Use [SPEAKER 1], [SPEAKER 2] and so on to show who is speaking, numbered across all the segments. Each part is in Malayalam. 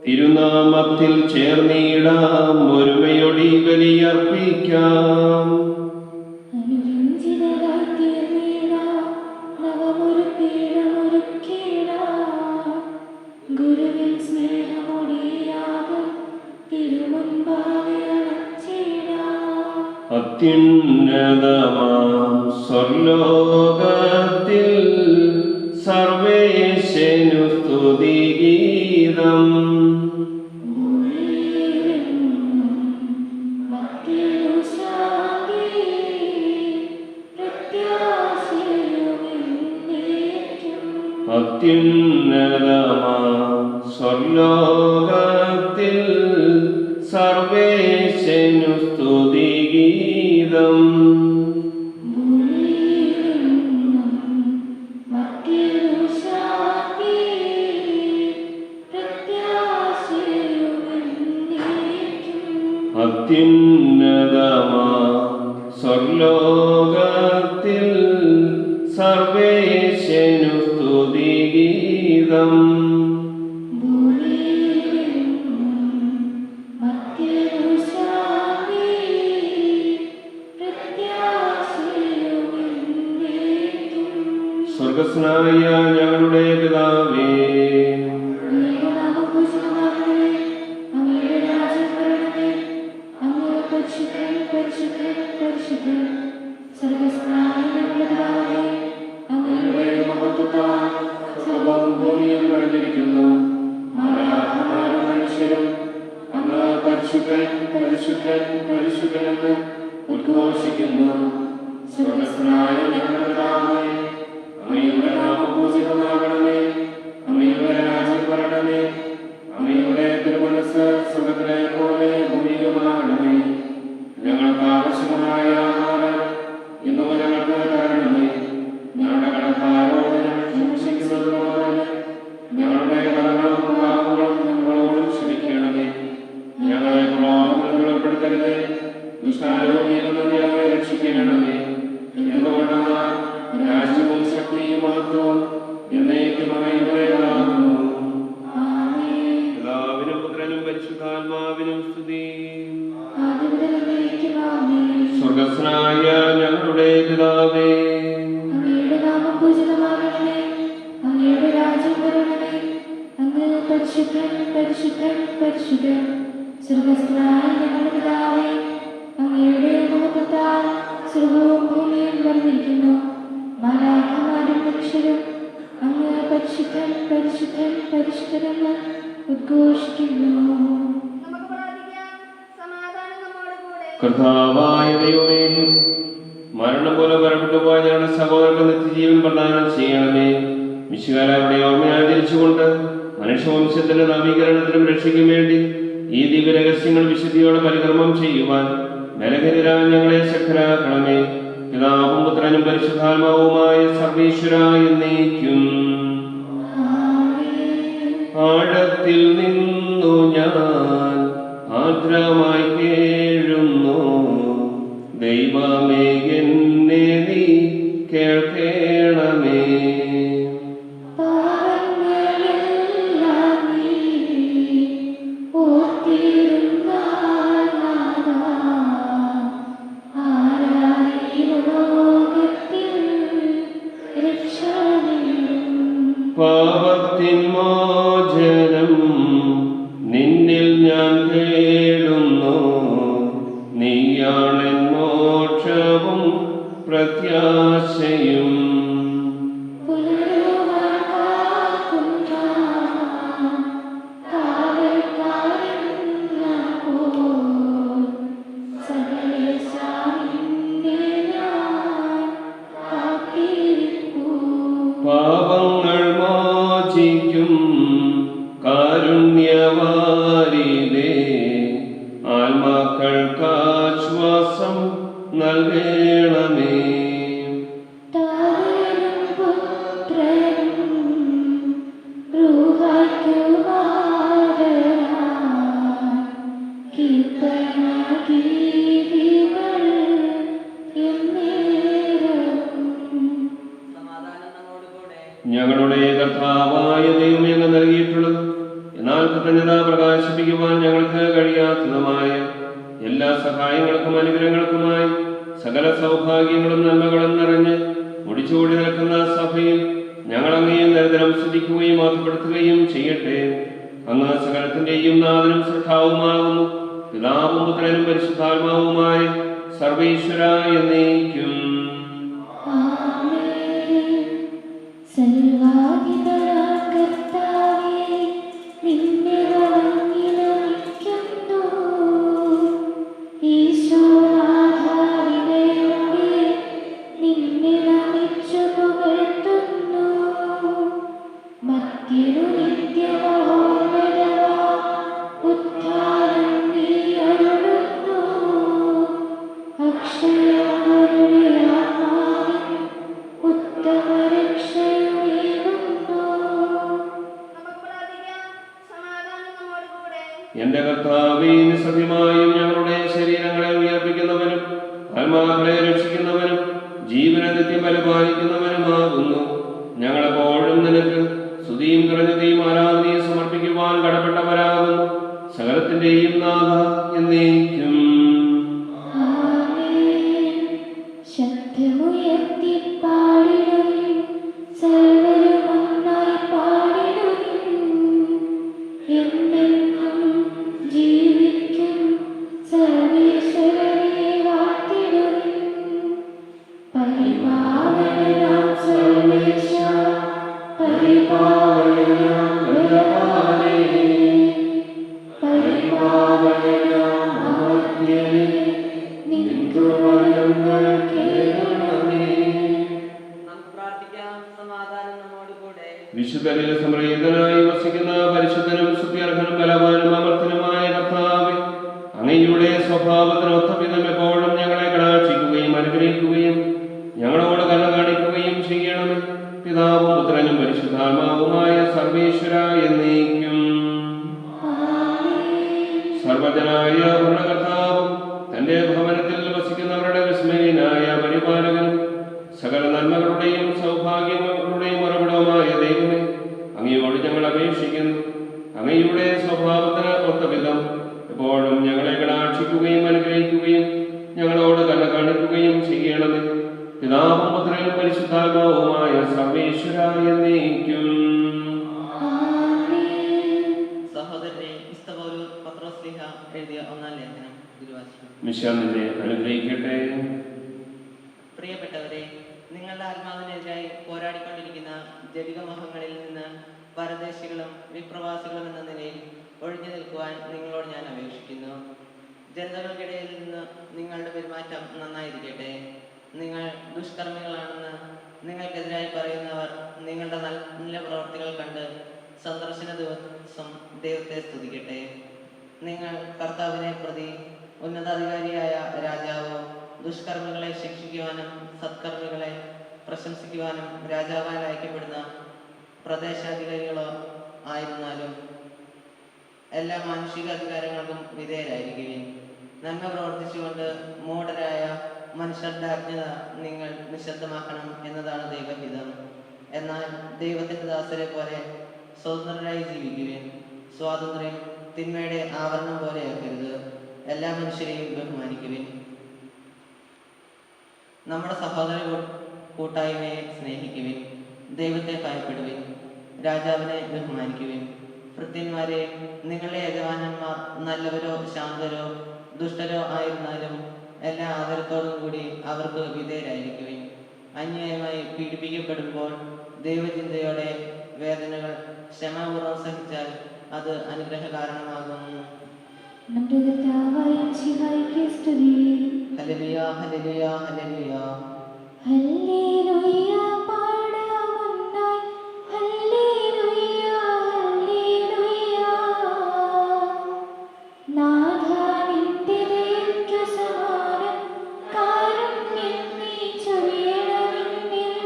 [SPEAKER 1] തിരുനാമത്തിൽ ചേർന്നിടാം, ഒരുമയൊടി ബലിയർപ്പിക്കാം. അത്യുന്നതമാം സ്വർലോകത്തിൽ സർവേശനു സ്തുതിഗീതം. അത്യുന്നതമാം സ്വർലോകത്തിൽ സർവേശനു സ്തുതിഗീതം. അത്യുന്നതമാം സ്വർലോകത്തിൽ സർവേശനു സ്തുതിഗീതം. സ്വർഗ്ഗസ്ഥനായ ഞങ്ങളുടെ പിതാവേ,
[SPEAKER 2] ഉദ്ഘോഷിക്കുന്നു. സ്വർഗ്ഗസ്ഥനായ ഞങ്ങളുടെ പിതാവേ, അങ്ങയുടെ നാമം പൂജിതമാകണമേ, അങ്ങയുടെ രാജ്യം വരണമേ, അങ്ങയുടെ തിരുമനസ്സ് സ്വർഗ്ഗത്തിലെ പോലെ ഭൂമിയിലുമാകണമേ. ഞങ്ങൾക്ക് ആവശ്യമായ ആഹാരം ഇന്ന് ഞങ്ങൾക്ക് തരണമേ. ഞങ്ങളുടെ കടക്കാരോട് ഞങ്ങൾ ക്ഷമിക്കുന്നത് പോലെ ഞങ്ങളുടെ കടങ്ങളും പാപങ്ങളും ഞങ്ങളോട് ക്ഷമിക്കണമേ. ഞങ്ങളെ പ്രലോഭനത്തിൽ ഉൾപ്പെടുത്തരുതേ, ദുഷ്ടാരൂപിയിൽ നിന്ന് ഞങ്ങളെ രക്ഷിക്കണമേ. എന്തുകൊണ്ടെന്നാൽ രാജ്യവും ശക്തിയും മഹത്വവും എന്നേക്കും അങ്ങയുടേതാകുന്നു.
[SPEAKER 1] പിതാവിനും പുത്രനും പരിശുദ്ധാത്മാവിനും സ്തുതി. സ്വർഗ്ഗസ്ഥനായ ഞങ്ങളുടെ പിതാവേ,
[SPEAKER 3] അങ്ങയുടെ നാമം പൂജിതമാകണമേ, അങ്ങയുടെ രാജ്യം വരണമേ, അങ്ങ് പരിശുദ്ധൻ പരിശുദ്ധൻ പരിശുദ്ധൻ. സ്വർഗ്ഗസ്ഥനായ ഞങ്ങളുടെ പിതാവേ, അങ്ങയുടെ നാമത്താൽ സ്വർഗ്ഗവും ഭൂമിയും നിറഞ്ഞിരിക്കുന്നു. മാലാഖമാരും മനുഷ്യരും അങ്ങ് പരിശുദ്ധൻ പരിശുദ്ധൻ പരിശുദ്ധനെന്ന് ഉദ്ഘോഷിക്കുന്നു.
[SPEAKER 1] കർത്താവായ ദൈവമേ, മരണം പോലെ വരപ്പെട്ടുപോയ ഞങ്ങളുടെ സഹോദരർക്ക് നിത്യജീവൻ പ്രദാനം ചെയ്യണമേ. മിശിഹായുടെ ഓർമ്മ ആചരിച്ചുകൊണ്ട് മനുഷ്യവംശത്തിന്റെ നവീകരണത്തിനും രക്ഷയ്ക്കും വേണ്ടി ഈ ദിവ്യരഹസ്യങ്ങൾ വിശുദ്ധിയോടെ പരികർമ്മം ചെയ്യുവാൻ ബലഹീനരായ ഞങ്ങളെ ശക്തരാക്കണമേ. പിതാവും പുത്രനും പരിശുദ്ധാത്മാവുമായ സർവീശ്വരായ എന്നേക്കും. ആഴത്തിൽ നിന്നു ഞാൻ ആർദ്രമായി കേഴുന്നു, ദൈവമേ എന്നെ നീ കേൾക്കണമേ. പാപത്തിൻ മോചനം നിന്നിൽ ഞാൻ തേടുന്നു, നീയാണെൻ മോക്ഷവും പ്രത്യാശയും. പാപങ്ങൾ മോചിക്കും കാരുണ്യവാരിതേ, ആത്മാക്കൾക്കാശ്വാസം നൽകണമേ.
[SPEAKER 3] സമാധാനം
[SPEAKER 1] എല്ലാ സഹായങ്ങൾക്കും അനുഗ്രഹങ്ങൾക്കുമായി സകല സൗഭാഗ്യങ്ങളും നന്മകളും നിറഞ്ഞ് മുടിച്ചുകൂടി നിൽക്കുന്ന സഭയിൽ ഞങ്ങൾ അങ്ങയെ നിരന്തരം സ്തുതിക്കുകയും മഹത്വപ്പെടുത്തുകയും ചെയ്യട്ടെ. അങ്ങ് സകലത്തിന്റെയും നാഥനും സൃഷ്ടാവുമാകുന്നു. പിതാവും പുത്രനും പരിശുദ്ധാത്മാവുമായ സർവേശ്വര എന്നേക്കും. എന്റെ കർത്താവേ, നിസ്സത്യമായും ഞങ്ങളുടെ ശരീരങ്ങളെ ഉയർപ്പിക്കുന്നവനും ആത്മാക്കളെ രക്ഷിക്കുന്നവനും ജീവനെ നിത്യം പരിപാലിക്കുന്നവനുമാകുന്നു. ഞങ്ങളെപ്പോഴും നിനക്ക് സ്തുതിയും കൃതജ്ഞതയും ആരാധനയും സമർപ്പിക്കുവാൻ കടപ്പെട്ടവരാകുന്നു. സകലത്തിന്റെയും നാഥ എന്നേക്കും. വിശുദ്ധരിൽ സമൃദ്ധനായി വസിക്കുന്ന പരിശുദ്ധനും സ്തുത്യർഹനും ബലവാനും അമർത്തനുമായ കർത്താവേ, അങ്ങയുടെ സ്വഭാവത്തിനൊത്ത വിധം എപ്പോഴും ഞങ്ങളെ കടാക്ഷിക്കുകയും അനുഗ്രഹിക്കുകയും ഞങ്ങളോട് കരുണ കാണിക്കുകയും ചെയ്യണമേ. പിതാവും പുത്രനും പരിശുദ്ധാത്മാവുമായ സർവേശ്വര എന്നേക്കും. സർവജനായ ഭരണകർത്താവും തന്റെ ഭവനത്തിൽ വസിക്കുന്നവരുടെ വിസ്മയനായ പരിപാലകനും സകല നന്മകളുടെയും സൗഭാഗ്യങ്ങളുടെയും ഉറവിടവുമായ ദൈവമേ, അങ്ങയോട് ഞങ്ങൾ അപേക്ഷിക്കുന്നു. അങ്ങയുടെ സ്വഭാവത്തിന് ഒത്ത വിധം എപ്പോഴും ഞങ്ങളെ കടാക്ഷിക്കുകയും അനുഗ്രഹിക്കുകയും ഞങ്ങളോട് കരുണ കാണിക്കുകയും ചെയ്യണമേ. പിതാവും പുത്രനും പരിശുദ്ധാത്മാവുമായ സർവേശ്വര എന്നേക്കും.
[SPEAKER 4] സഹോദരനെ, പത്രോസ്ലീഹ എഴുതിയ ഒന്നാം ലേഖനം തിരുവാചകം.
[SPEAKER 1] മിശിഹാ നിന്നെ അനുഗ്രഹിക്കട്ടെ.
[SPEAKER 4] പ്രിയപ്പെട്ടവരെ, നിങ്ങളുടെ ആത്മാവിനെതിരായി പോരാടിക്കൊണ്ടിരിക്കുന്ന ജൈവിക മോഹങ്ങളിൽ നിന്ന് പരദേശികളും വിപ്രവാസികളും എന്ന നിലയിൽ ഒഴിഞ്ഞു നിൽക്കുവാൻ നിങ്ങളോട് ഞാൻ അപേക്ഷിക്കുന്നു. ജനതകൾക്കിടയിൽ നിന്ന് നിങ്ങളുടെ പെരുമാറ്റം നന്നായിരിക്കട്ടെ. നിങ്ങൾ ദുഷ്കർമ്മികളാണെന്ന് നിങ്ങൾക്കെതിരായി പറയുന്നവർ നിങ്ങളുടെ നല്ല പ്രവർത്തികൾ കണ്ട് സന്ദർശന ദിവസം ദൈവത്തെ സ്തുതിക്കട്ടെ. നിങ്ങൾ കർത്താവിനെ പ്രതി ഉന്നതാധികാരിയായ രാജാവോ ദുഷ്കർമ്മികളെ ശിക്ഷിക്കുവാനും സത്കർമ്മികളെ പ്രശംസിക്കുവാനും രാജാവായി അയക്കപ്പെടുന്ന പ്രദേശാധികാരികളോ ആയിരുന്നാലും എല്ലാ മാനുഷിക അധികാരങ്ങൾക്കും വിധേയരായിരിക്കുകയും നന്മ പ്രവർത്തിച്ചുകൊണ്ട് മൂഢരായ മനുഷ്യരുടെ അജ്ഞത നിങ്ങൾ നിശബ്ദമാക്കണം എന്നതാണ് ദൈവഹിതം. എന്നാൽ ദൈവത്തിന്റെ ദാസരെ പോലെ സ്വതന്ത്രരായി ജീവിക്കുകയും സ്വാതന്ത്ര്യം തിന്മയുടെ ആവരണം പോലെയാക്കരുത്. എല്ലാ മനുഷ്യരെയും ബഹുമാനിക്കുവിൻ. നമ്മുടെ സഹോദര കൂട്ടായ്മയെ സ്നേഹിക്കുവിൻ. ദൈവത്തെ ഭയപ്പെടുവിൻ. രാജാവിനെ ബഹുമാനിക്കുവിൻ. ഭൃത്യന്മാരെ, നിങ്ങളുടെ യജമാനന്മാർ നല്ലവരോ ശാന്തരോ ദുഷ്ടരോ ആയിരുന്നാലും എല്ലാ ആദരത്തോടും കൂടി അവർക്ക് വിധേയരായിരിക്കുവിൻ. അന്യായമായി പീഡിപ്പിക്കപ്പെടുമ്പോൾ ദൈവചിന്തയോടെ വേദനകൾ ക്ഷമാപൂർവ്വം സഹിച്ചാൽ അത് അനുഗ്രഹ കാരണമാകുന്നു. Hallelujah, hallelujah, hallelujah.
[SPEAKER 3] ഹല്ലേലൂയ പാടാമൊന്നായി, ഹല്ലേലൂയ, ഹല്ലേലൂയ. നാഥാ നിന്റെ ദയയ്ക്കു സമാനം കാരുണ്യം നീ ചൊരിയണമെന്നിൽ.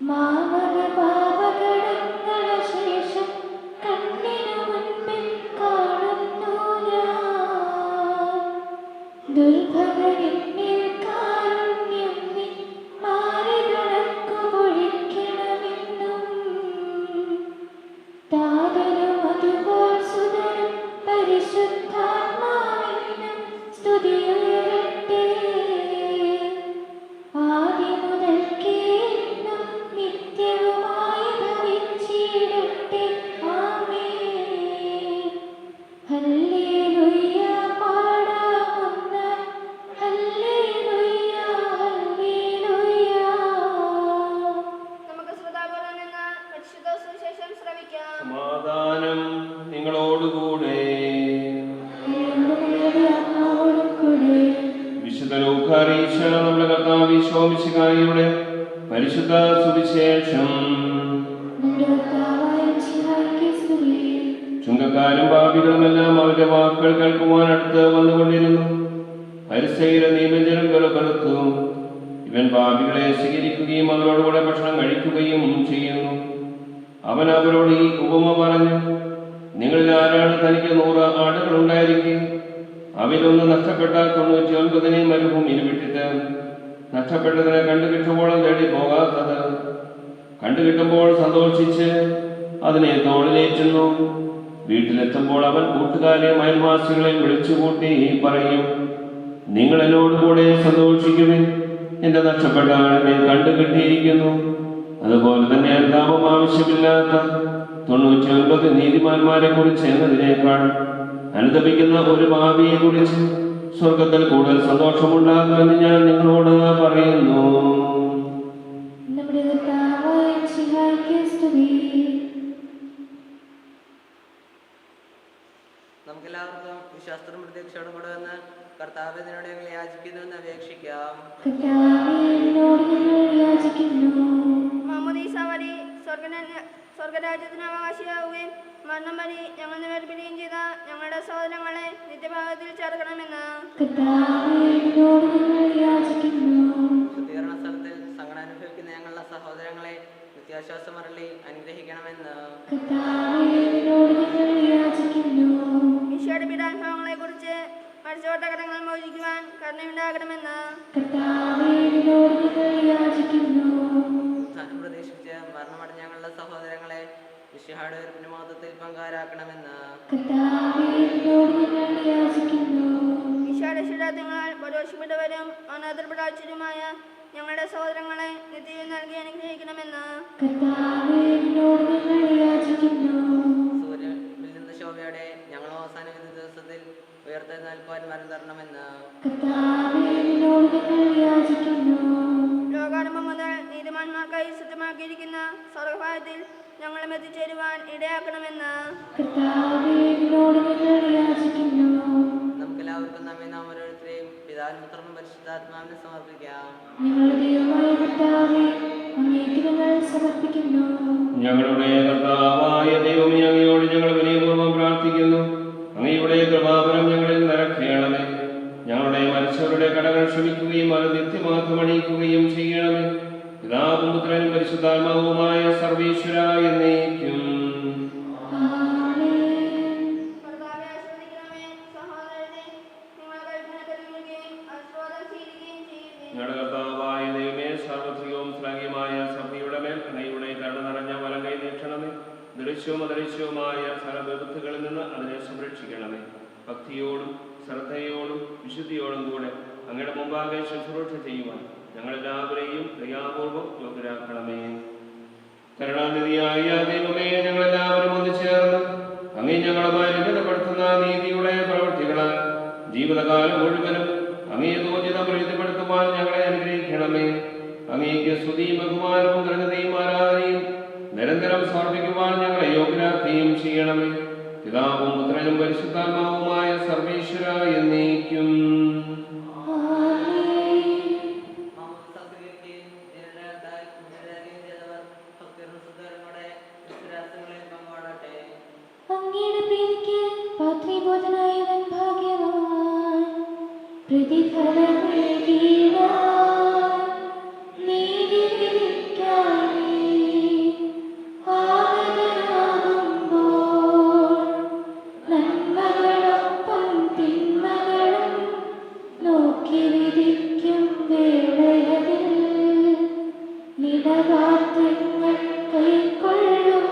[SPEAKER 3] മാമക പാപകടങ്ങള ശേഷം കണ്ണിനു മുൻപിൽ കാണുന്നു ഞാൻ. ദുർഭഗനിന്നിൽ കാരുണ്യം നീ മാറി തുണക്കു പൊഴിക്കണമെന്നും. താതനും അതുപോൽ സുതനും പരിശുദ്ധാത്മാവിൻ
[SPEAKER 1] അറിയിച്ച നമ്മുടെ കർത്താവ് ഈശോ മിശിഹായുടെ പരിശുദ്ധ സുവിശേഷം. ചുങ്കക്കാരും പാപികളുമെല്ലാം അവന്റെ വാക്കുകൾ കേൾക്കുവാൻ അടുത്ത് വന്നുകൊണ്ടിരുന്നു. ഫരിസേയരെ നിയമജനം കരുത്തു. ഇവൻ പാപികളെ സ്വീകരിക്കുകയും അവരോടുകൂടെ ഭക്ഷണം കഴിക്കുകയും ചെയ്യുന്നു. അവൻ അവരോട് ഈ ഉപമ പറഞ്ഞു: നിങ്ങളിൽ ആരാണ് തനിക്ക് 100 ആടുകൾ ഉണ്ടായിരിക്കും, അവയിലൊന്ന് നഷ്ടപ്പെട്ടാൽ 99 മരുഭൂമിയിൽ വിട്ടിട്ട് നഷ്ടപ്പെട്ടതിനെ കണ്ടുകിട്ടുമ്പോഴും തേടി പോകാത്തത്? കണ്ടുകിട്ടുമ്പോൾ സന്തോഷിച്ച് അതിനെ തോളിലേറ്റുന്നു. വീട്ടിലെത്തുമ്പോൾ അവൻ കൂട്ടുകാരെയും അയൽവാസികളെയും വിളിച്ചുകൂട്ടി പറയും: നിങ്ങൾ എന്നോടുകൂടെ സന്തോഷിക്കുവിൻ, എന്റെ നഷ്ടപ്പെട്ട ആടിനെ കണ്ടുകിട്ടിയിരിക്കുന്നു. അതുപോലെ തന്നെ അനുതാപം ആവശ്യമില്ലാത്ത 99 നീതിമാന്മാരെ കുറിച്ച് എന്നതിനേക്കാൾ അനുതപിക്കുന്ന ഒരു പാപിയെ കുറിച്ച് സ്വർഗത്തിൽ കൂടുതൽ സന്തോഷമുണ്ടാകുമെന്ന് ഞാൻ നിങ്ങളോട് പറയുന്നു.
[SPEAKER 4] നമുക്കെല്ലാവർക്കും വിശ്വാസത്തോടും പ്രതീക്ഷയോടും കൂടെ വന്ന് കർത്താവേ നിന്നോട് ഞങ്ങൾ യാചിക്കുന്നു എന്ന് അപേക്ഷിക്കാം.
[SPEAKER 5] സ്വർഗരാജ്യത്തിന് അവകാശിയാവുകയും മരണം വഴി ഞങ്ങൾ നിവർപ്പിക്കുകയും ചെയ്ത ഞങ്ങളുടെ സഹോദരങ്ങളെ നിത്യഭാഗത്തിൽ ചേർക്കണമെന്ന്
[SPEAKER 4] ശുദ്ധീകരണ സ്ഥലത്തിൽ സങ്കടം അനുഭവിക്കുന്ന ഞങ്ങളുടെ സഹോദരങ്ങളെ നിത്യാശ്വാസം അരളി അനുഗ്രഹിക്കണമെന്ന്
[SPEAKER 5] ഈശോയുടെ പീഡാനുഭവങ്ങളെ കുറിച്ച് മരിച്ചവരുടെ കടങ്ങൾ മോചിക്കുവാൻ കരുണയുണ്ടാകണമെന്ന്
[SPEAKER 4] പ്രതീക്ഷിച്ച് മരണമടഞ്ഞ ഞങ്ങളുടെ സഹോദരങ്ങളെ മിശിഹായുടെ ഉയർപ്പിന്റെ മഹത്വത്തിൽ പങ്കാരാക്കണമെന്ന്
[SPEAKER 5] ഈശോയുടെ ശിലാദ്യങ്ങളാൽ പരോക്ഷപ്പെട്ടവരും അനാഥർപ്പെടാച്ചരുമായ ഞങ്ങളുടെ സഹോദരങ്ങളെ നിത്യം നൽകി അനുഗ്രഹിക്കണമെന്ന്
[SPEAKER 4] സൂര്യൻ വില്ലുന്ന ശോഭയോടെ ഞങ്ങൾ അവസാന വിധി ദിവസത്തിൽ ഉയർത്തെഴുന്നേൽക്കുവാൻ വരം തരണമെന്ന്
[SPEAKER 5] ലോകാരംഭം മുതൽ നീതിമാന്മാർക്കായി സജ്ജമാക്കിയിരിക്കുന്ന സ്വർഗഭാഗത്തിൽ ഞങ്ങളും എത്തിച്ചേരുവാൻ ഇടയാക്കണമെന്ന്
[SPEAKER 4] നമുക്കെല്ലാവർക്കും നമ്മെ നാം ഓരോരുത്തരെയും പിതാവിനും പുത്രനും പരിശുദ്ധാത്മാവിനെ സമർപ്പിക്കാം.
[SPEAKER 1] ഞങ്ങളുടെ കർത്താവായ ദൈവമേ, അങ്ങയോട് ഞങ്ങൾ വിനയപൂർവ്വം പ്രാർത്ഥിക്കുന്നു. അങ്ങയുടെ കൃപാവരം ഞങ്ങളിൽ നിറയ്ക്കണമേ. ഞങ്ങളുടെ മരിച്ചവരുടെ കടങ്ങൾ ക്ഷമിക്കുകയും അത് നിത്യമാത്രം അണിയിക്കുകയും ചെയ്യണമേ. പിതാവും പുത്രനും പരിശുദ്ധാത്മാവുമായ സർവീശ്വര എന്നേക്കും. ഞങ്ങളുടെ കർത്താവായ ദൈവമേ, സാർവത്രികവും ശ്ലാഘ്യമായ സഭയുടെ മേൽ അങ്ങയുടെ കരുണ നിറഞ്ഞ വലങ്കൈ നീട്ടണമേ. ദൃശ്യവും അദൃശ്യവുമായ സർവ്വവിപത്തുകളിൽ നിന്ന് അതിനെ സംരക്ഷിക്കണമേ. ഭക്തിയോടും ശ്രദ്ധയോടും വിശുദ്ധിയോടും കൂടെ അങ്ങയുടെ മുമ്പാകെ ശുശ്രൂഷ ചെയ്യുവാൻ ഞങ്ങളെല്ലാവരെയും ദയാപൂർവ്വം യോഗ്യരാക്കണമേ. കരുണാനിധിയായ ദൈവമേ, ഞങ്ങളെല്ലാവരും ഒന്നുചേർന്ന് അങ്ങേ ഞങ്ങളുമായി രൂപപ്പെടുത്തുന്ന നീതിയുടെ പ്രവൃത്തികളാൽ ജീവിതകാലം മുഴുവനും അങ്ങേ യോഗ്യത പ്രീതിപ്പെടുത്തുവാൻ ഞങ്ങളെ അനുഗ്രഹിക്കണമേ. അങ്ങേക്ക് സ്തുതിയും ബഹുമാനവും ഘനതയും ആരാധനയും നിരന്തരം സമർപ്പിക്കുവാൻ ഞങ്ങളെ യോഗ്യരാക്കുകയും ചെയ്യണമേ. പിതാവും പുത്രനും പരിശുദ്ധാത്മാവുമായ സർവീശ്വര എന്നേക്കും.
[SPEAKER 3] അങ്ങയുടെ പ്രീതിക്ക് പാത്രീഭൂതനായവൻ ഭാഗ്യവാൻ. പ്രതിഫലമേകിടാൻ നീതി വിധിക്കാനേ ആഗതനാകുമ്പോൾ നന്മകളൊപ്പം തിന്മകളും നോക്കി വിധിക്കും വേളയതിൽ നിടവാർത്തങ്ങൾ കൈക്കൊള്ളും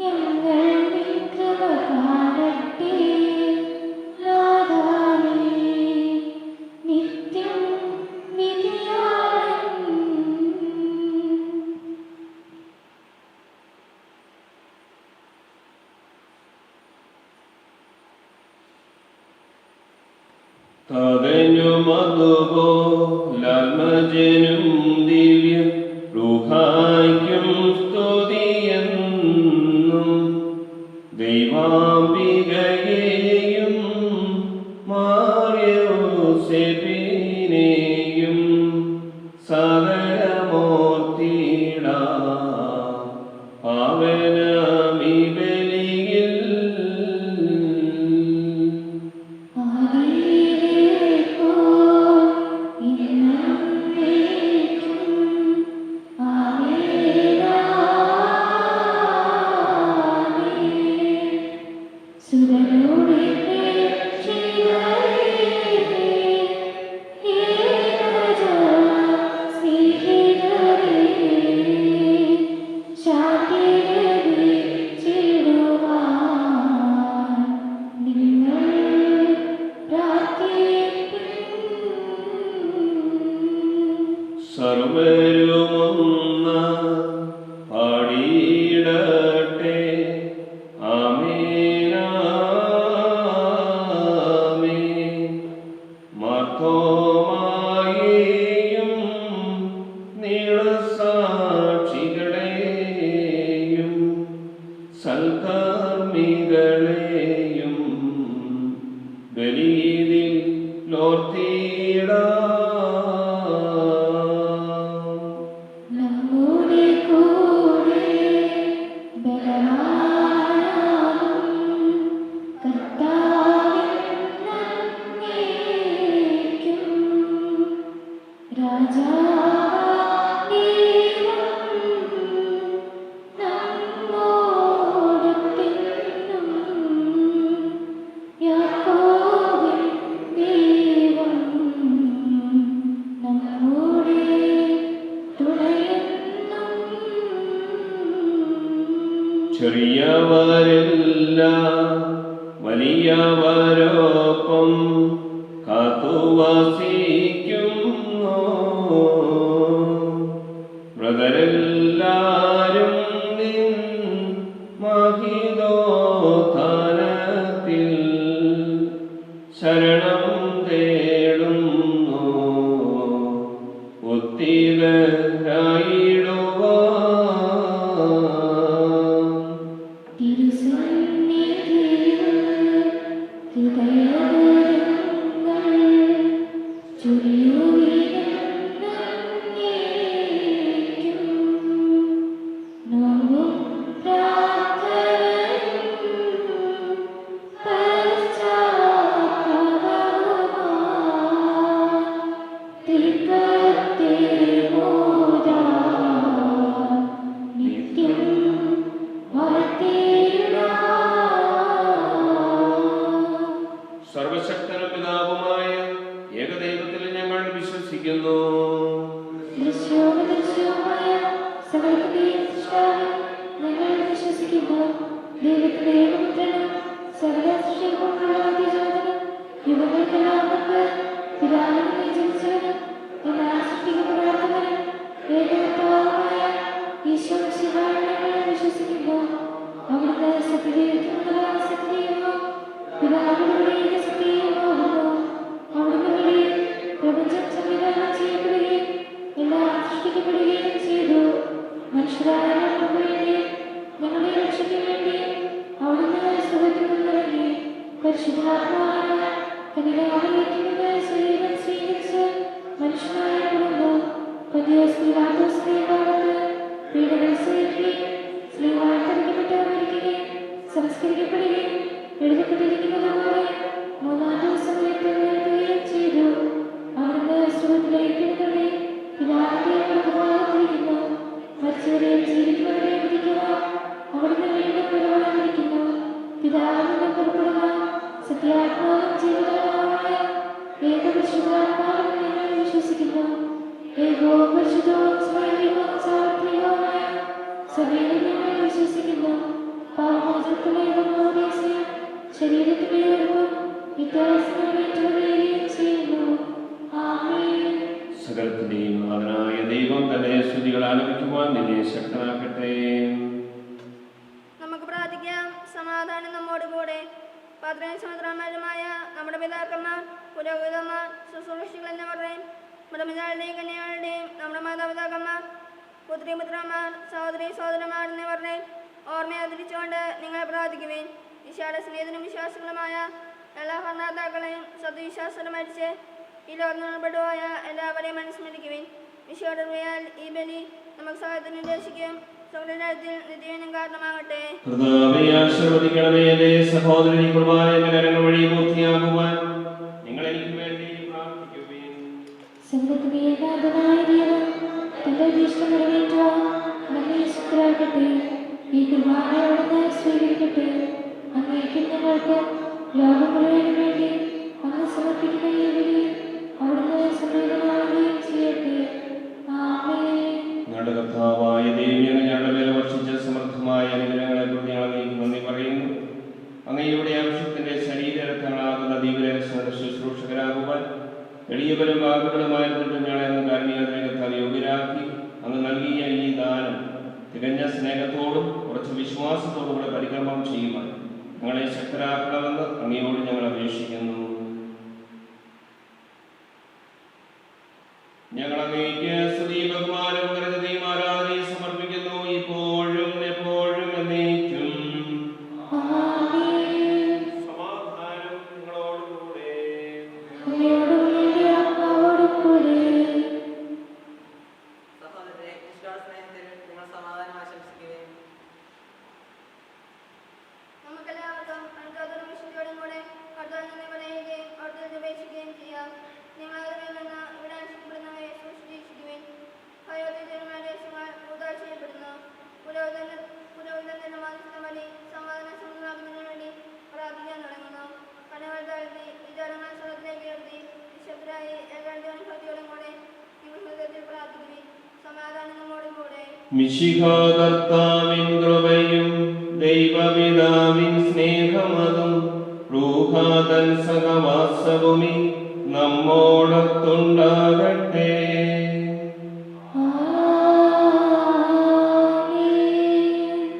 [SPEAKER 3] ഞങ്ങൾ കൃപ കാണട്ടെ. നാഥാനേ, നിത്യം വിധിയാളൻ.
[SPEAKER 1] തദനും അതുപോലാത്മജനും ദിവ്യ റൂഹായ്ക്കും സ്തുതിയെന്നും ദൈവാംബികയെയും മാറിയോസേപ്പിനെയും സർവരുമൊന്ന് പാടിയിടട്ടെ. ആമേൻ ആമേൻ. മാർത്തോമായെയും നീളസാക്ഷികളെയും സൽക്കർമ്മികളെയും ബലിയിൽ ലോർത്തിയിടാം.
[SPEAKER 3] നമ്മുടെ കൂടെ ബലവാനാകും കർത്താവിന്നേക്കും. രാജാവീരം നമ്മോടൊത്തെന്നും. യാക്കോബിൻ ദൈവം നമ്മോടെ തുണയെന്നും.
[SPEAKER 1] ചെറിയവരെല്ലാം വലിയവരൊപ്പം കാത്തുവസിക്കുന്നു. മൃതരെല്ലാരും നിൻ മഹിതോത്ഥാനത്തിൽ ശരണം തേടുന്നു. ഉത്തിതരായിടുവാൻ
[SPEAKER 3] തിരുസന്നിധിയിൽ ഹൃദയങ്ങൾ ചൊരിയുവിനെന്നേക്കും. നോവും പ്രാർത്ഥനയും പശ്ചാത്താപവുമായി തൃക്കത്തെ മോദാം നിത്യം
[SPEAKER 1] സർവശക്തനും പിതാവുമായ ഏകദൈവത്തിൽ ഞങ്ങൾ വിശ്വസിക്കുന്നു.
[SPEAKER 3] ദൃശ്യോപദൃശ്യവുമായ സകലത്തിന്റെയും സൃഷ്ടാവിൽ ഞങ്ങൾ വിശ്വസിക്കുന്നു. ദൈവത്തിന്റെ ഏകപുത്രനും സകല സൃഷ്ടികൾക്കുമുള്ള ആദ്യജാതനും യുഗങ്ങൾക്കെല്ലാം മുമ്പ് പിതാവിനെ ജനിച്ചവനും എന്നാൽ സൃഷ്ടിക്കപ്പെടാത്തവനും ഏകകർത്താവുമായ ഈശോ മിശിഹായിൽ ഞങ്ങൾ വിശ്വസിക്കുന്നു. അവിടുന്ന് സത്യദൈവത്തിനുള്ളതായ സത്യദൈവവും പിതാവിലൂടെ സത്യവുമാകുന്നു. അവിടുന്ന് വഴി പ്രപഞ്ചം സംവിധാനം ചെയ്യപ്പെടുകയും എല്ലാം സൃഷ്ടിക്കപ്പെടുകയും ചെയ്തു. മനുഷ്യരായ ഞങ്ങൾക്ക് വേണ്ടി ഞങ്ങളുടെ രക്ഷയ്ക്ക് വേണ്ടി അവിടുന്ന് സുഖത്തിൽ നിന്നിറങ്ങി പരിശുദ്ധാത്മാവായ കന്യകാമറിയത്തിൽ നിന്ന് ശരീരം സ്വീകരിച്ച് മനുഷ്യനായി പിറന്നു. പന്തിയോസ് പീലാത്തോസിന്റെ കാലത്ത് പീഡകൾ സഹിക്കുകയും സ്ത്രീകളാൽ തറയ്ക്കപ്പെട്ട് മരിക്കുകയും സംസ്കരിക്കപ്പെടുകയും എഴുതപ്പെട്ടിരിക്കുന്നത് പോലെ മൂന്നാം ദിവസം ഉയർത്തെഴുന്നേൽക്കുകയും ചെയ്തു. അവിടുന്ന് സുഖത്തിലേക്ക് എഴുന്നള്ളി പിതാവിന്റെ വലതുഭാഗത്തിരിക്കുന്നു. മരിച്ചവരെയും ജീവിക്കുന്നവരെയും വിധിക്കുവാൻ അവിടുന്ന് വീണ്ടും വരുവാനിരിക്കുന്നു. പിതാവിൽ നിന്നും പുറപ്പെടുക സത്യാത്മാവും ജീവദാതാവുമായ ഏകപരിശുദ്ധാത്മാവിൽ ഞങ്ങൾ വിശ്വസിക്കുന്നു. ഏകവും പരിശുദ്ധവും സ്മരണീയവും സാർവത്രികവുമായ സഭയിൽ ഞങ്ങൾ വിശ്വസിക്കുന്നു. പാപമോചനത്തിലെ ഏകോപദേശം ശരീരത്തിന്റെ ഉയർവും വ്യത്യാസമേറ്റുകയും ചെയ്യുന്നു. ആമേൻ.
[SPEAKER 1] സകലത്തിന്റെയും നാഥനായ ദൈവം തന്റെ സ്തുതികൾ ആലപിക്കുവാൻ നിന്നെ ശക്തനാക്കട്ടെ.
[SPEAKER 5] നമുക്ക് പ്രാർത്ഥിക്കാം. സമാധാനം നമ്മോട് കൂടെ. പാത്രയും സമുദ്രന്മാരുമായ നമ്മുടെ പിതാക്കന്മാർ, പുരോഹിതന്മാർ, ശുശ്രൂഷികൾ എന്നിവരുടെയും മൃതപിതാക്കളുടെയും കന്യകളുടെയും നമ്മുടെ മാതാപിതാക്കന്മാർ, പുത്രിപുത്രന്മാർ, സഹോദരി സഹോദരന്മാർ എന്നിവരുടെയും ഓർമ്മയെ ആദരിച്ചുകൊണ്ട് നിങ്ങൾ പ്രാർത്ഥിക്കുവേൻ. ഈശോയുടെ സ്നേഹിതനും വിശ്വാസികളുമായ എല്ലാ ഭരണാതാക്കളെയും സദ്വിശ്വാസം മരിച്ച് ഈ ലോകപ്പെടുവായ എല്ലാവരെയും അനുസ്മരിക്കുവേൻ. ഈശോയുടെ കൃപയാൽ ഈ ബലി നമുക്ക് സഹായത്തിന് ഉദ്ദേശിക്കുകയും സ്വർഗ്ഗരാജ്യത്തിൽ നിത്യജീവനും കാരണമാകട്ടെ.
[SPEAKER 1] കർത്താവേ, ആശീർവദിക്കണമേ. എന്റെ സഹോദരൻ കുർബാന എന്റെ കരങ്ങൾ വഴി പൂർത്തിയാകുവാൻ നിങ്ങൾ എനിക്ക് വേണ്ടി പ്രാർത്ഥിക്കുവേൻ.
[SPEAKER 3] സംഘത്തിന്റെ ഏകാന്തമായ ദൈവം തന്റെ ഇഷ്ടം നിറവേറ്റുവാൻ നമ്മെ ശക്തരാക്കട്ടെ. ഈ കുർബാന അവിടുന്ന് സ്വീകരിക്കട്ടെ. അങ്ങേക്കും ഞങ്ങൾക്ക് ലോകം മുഴുവനും വേണ്ടി അങ്ങ് സമർപ്പിക്കുന്ന ഈ ബലി അവിടുന്ന് സംപ്രീതമാവുകയും ചെയ്യട്ടെ. ആമേൻ.
[SPEAKER 1] ഞങ്ങളുടെ കർത്താവായ ദൈവം ഞങ്ങളുടെ മേൽ വർഷിച്ച സമൃദ്ധമായ അനുഗ്രഹങ്ങളെ കുറിച്ച് ഞങ്ങൾ അങ്ങേക്ക് നന്ദി പറയുന്നു. അങ്ങയുടെ ആവശ്യത്തിന്റെ ശരീരരക്തങ്ങളാകുന്ന ദിവ്യരഹസ്യ ശുശ്രൂഷകരാകുവാൻ എളിയവരും വാക്കുകളുമായിരുന്നിട്ട് ഞങ്ങളെ കാരുണ്യത്തിലേക്ക് ഞങ്ങൾക്ക് യോഗ്യരാക്കി അങ്ങ് നൽകിയ ഈ ദാനം തികഞ്ഞ സ്നേഹത്തോടും കുറച്ച് വിശ്വാസത്തോടും കൂടെ പരിക്രമം ചെയ്യുവാൻ ഞങ്ങളെ ശക്തരാക്കണമെന്ന് അങ്ങയോട് ഞങ്ങൾ അപേക്ഷിക്കുന്നു. ഞങ്ങൾ അങ്ങേക്ക് സ്തുതി ബഹുമാനവും കരുതയും ആരാധനയും സമർപ്പിക്കുന്നു, ഇപ്പോഴും എപ്പോഴും എന്നേക്കും. സമാധാനം നിങ്ങളോടുകൂടെ.
[SPEAKER 4] സഹോദരരെ, വിശ്വാസസ്നേഹത്തിൽ നിങ്ങൾ സമാധാനം ആശംസിക്കുകയും
[SPEAKER 5] നമുക്കെല്ലാവർക്കും അൽക്കാത്തോടും വിശുദ്ധിയോടും കൂടെ കർത്താവിൽ നിന്ന് പറയുകയും അവിടുത്തെ ഉപേക്ഷിക്കുകയും ചെയ്യാം. നിങ്ങളുടെ നിന്ന് ഇവിടെ ആശിക്കപ്പെടുന്നവയെ സൂക്ഷിച്ചിരിക്കുവിൻ. ഭയോദ്വേഗങ്ങളുടെ ഉദാർ ചെയ്യപ്പെടുന്നു. പുരോഹിതന്റെ മാനസിക വഴി സമാധാന സമുദ്രാകുന്നതിന് വേണ്ടി പ്രാർത്ഥിക്കാൻ തുടങ്ങുന്നു. കണ്ണുകൾ താഴ്ത്തി വിചാരങ്ങൾ സ്വരത്തിലേക്ക് ഉയർത്തി നിശബ്ദരായി ഏകാന്തവും ഭക്തിയോടും കൂടെ ഹൃദയത്തിൽ പ്രാർത്ഥിക്കുവിൻ. സമാധാനം നമ്മോടും കൂടെ.
[SPEAKER 1] മിശിഹാ കർത്താവിൻ കൃപയും ദൈവപിതാവിൻ സ്നേഹമതും റൂഹാതൻ സഹവാസവുമി നമ്മോടൊത്തുണ്ടാകട്ടെ.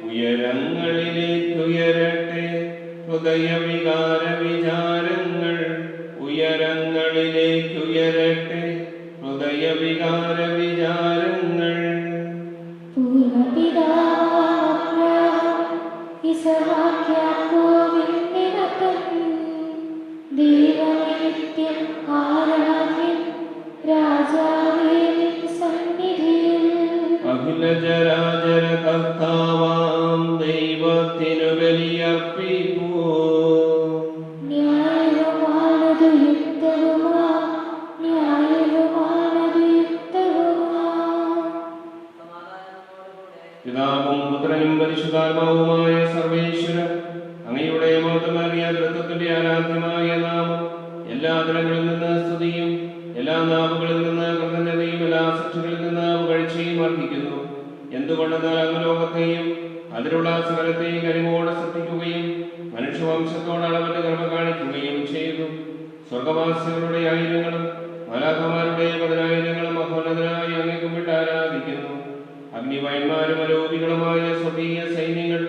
[SPEAKER 1] ഉയരങ്ങളിലേക്കുയരട്ടെ ഹൃദയവികാര വിചാരങ്ങൾ, ഉയരങ്ങളിലേക്കുയരട്ടെ ഹൃദയവികാര വിചാരങ്ങൾ. അഖിലചരാചര കർത്താവാം ദൈവത്തിനു ബലിയർപ്പിപ്പൂ. പിതാവും പുത്രനും പരിശുദ്ധാത്മാവുമായ സർവേശ്വര, അങ്ങയുടെ മഹത്വമേറിയ തൃത്വത്തിന്റെ ആരാധ്യമായ നാമം എല്ലാ തലങ്ങളിൽ നിന്ന് സ്തുതിയും എല്ലാ നാവുകളിൽ നിന്ന് കൃതജ്ഞതയും എല്ലാ ശിക്ഷകളിൽ നിന്ന് പുകഴ്ചയും അർപ്പിക്കുന്നു. എന്തുകൊണ്ടെന്നാൽ അങ്ങ് ലോകത്തെയും അതിലുള്ള സകലത്തെയും കനിവോടെ ശ്രദ്ധിക്കുകയും മനുഷ്യവംശത്തോട് അളവന്റെ കൃപ കാണിക്കുകയും ചെയ്തു. സ്വർഗവാസികളുടെ ആയിരങ്ങളും മാലാഖമാരുടെ 10,000 മഹോന്നതനായി അങ്ങേ കുമ്പിട്ട് ആരാധിക്കുന്നു. അഗ്നിവയന്മാരും അലോപികളുമായ സ്വർഗീയ സൈന്യങ്ങൾ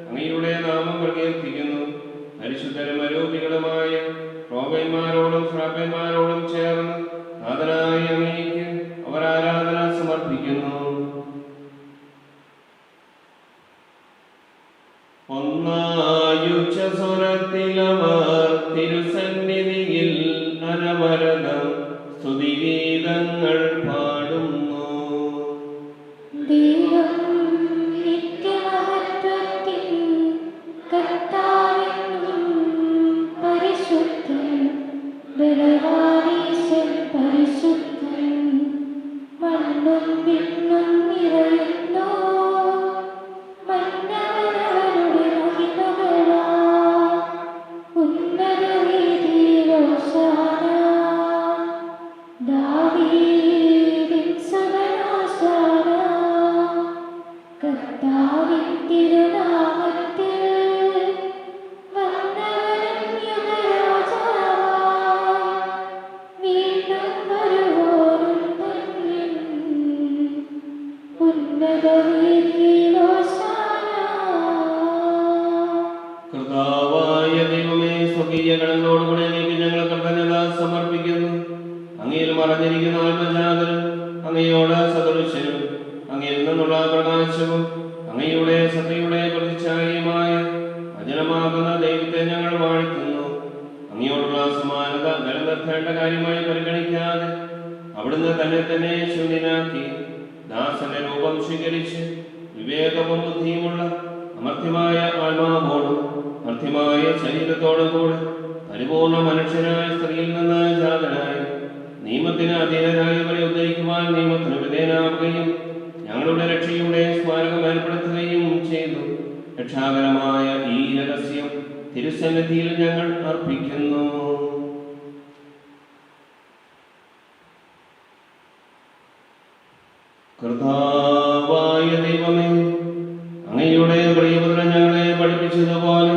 [SPEAKER 1] അങ്ങയുടെ നാമം പ്രകീർത്തിക്കുന്നു. പരിശുദ്ധരും അലോപികളുമായ ക്രോവന്മാരോടും ശ്രാപ്പന്മാരോടും ചേർന്ന് നാഥനായ അങ്ങേക്ക് അവർ ആരാധന സമർപ്പിക്കുന്നു. ഒന്നായുച്ച സ്വരത്തിലവർ തിരുസന്നിധിയിൽ അനവരതം സ്തുതിഗീതങ്ങൾ പാടുന്നു. കർത്താവായ ദൈവമേ, സ്വകീയ ഗണങ്ങളോടുകൂടെ അങ്ങേക്ക് ഞങ്ങൾ കൃതജ്ഞത സമർപ്പിക്കുന്നു. അങ്ങയിൽ മറഞ്ഞിരിക്കുന്ന ആത്മജാതനും അങ്ങയോട് സദൃശനും അങ്ങയിൽ നിന്നുള്ള പ്രകാശവും അങ്ങയുടെ സത്യയുടെ പ്രതിച്ഛായയുമായ വചനമാകുന്ന ദൈവത്തെ ഞങ്ങൾ വാഴ്ത്തുന്നു. അങ്ങയോടുള്ള സമാനത നിലനിർത്തേണ്ട കാര്യമായി പരിഗണിക്കാതെ അവിടുന്ന് തന്നെ ശൂന്യനാക്കി ദാസന്റെ രൂപം സ്വീകരിച്ച് വിവേകവും ബുദ്ധിയുമുള്ള അമർത്യമായ ആത്മാവോടും മർത്യമായ ശരീരത്തോടും കൂടെ പരിപൂർണ മനുഷ്യനായ സ്ത്രീയിൽ നിന്ന് ജാതനായി നിയമത്തിന് അധീനരായവരെ ഉദ്ധരിക്കുവാൻ നിയമത്തിന് വിധേയനാവുകയും ഞങ്ങളുടെ രക്ഷയുടെ സ്മാരകം ഏർപ്പെടുത്തുകയും ചെയ്തു. രക്ഷാകരമായ ഈ രഹസ്യം തിരുസന്നിധിയിൽ ഞങ്ങൾ അർപ്പിക്കുന്നു. കർത്താവായ ദൈവമേ, അങ്ങയുടെ പ്രിയപുത്രൻ ഞങ്ങളെ പഠിപ്പിച്ചതുപോലെ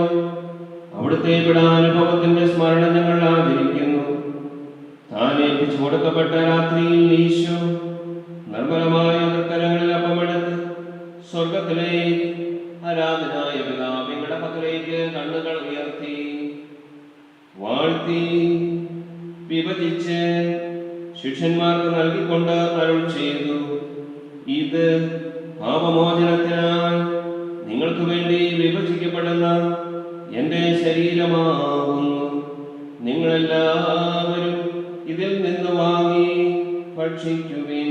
[SPEAKER 1] അവിടുത്തെ പീഡാനുഭവത്തിന്റെ സ്മരണ ഞങ്ങൾ ആചരിക്കുന്നു. താൻ ഏൽപ്പിച്ചു കൊടുക്കപ്പെട്ട രാത്രിയിൽ ഈശോ വിഭജിച്ച് ശിഷ്യന്മാർക്ക് നൽകിക്കൊണ്ട് അരുൾ ചെയ്തു, ഇത് പാപമോചനത്തിനായി നിങ്ങൾക്ക് വേണ്ടി വിഭജിക്കപ്പെടുന്ന എൻ്റെ ശരീരമാകുന്നു. നിങ്ങളെല്ലാവരും ഇതിൽ നിന്ന് വാങ്ങി ഭക്ഷിക്കുവിൻ.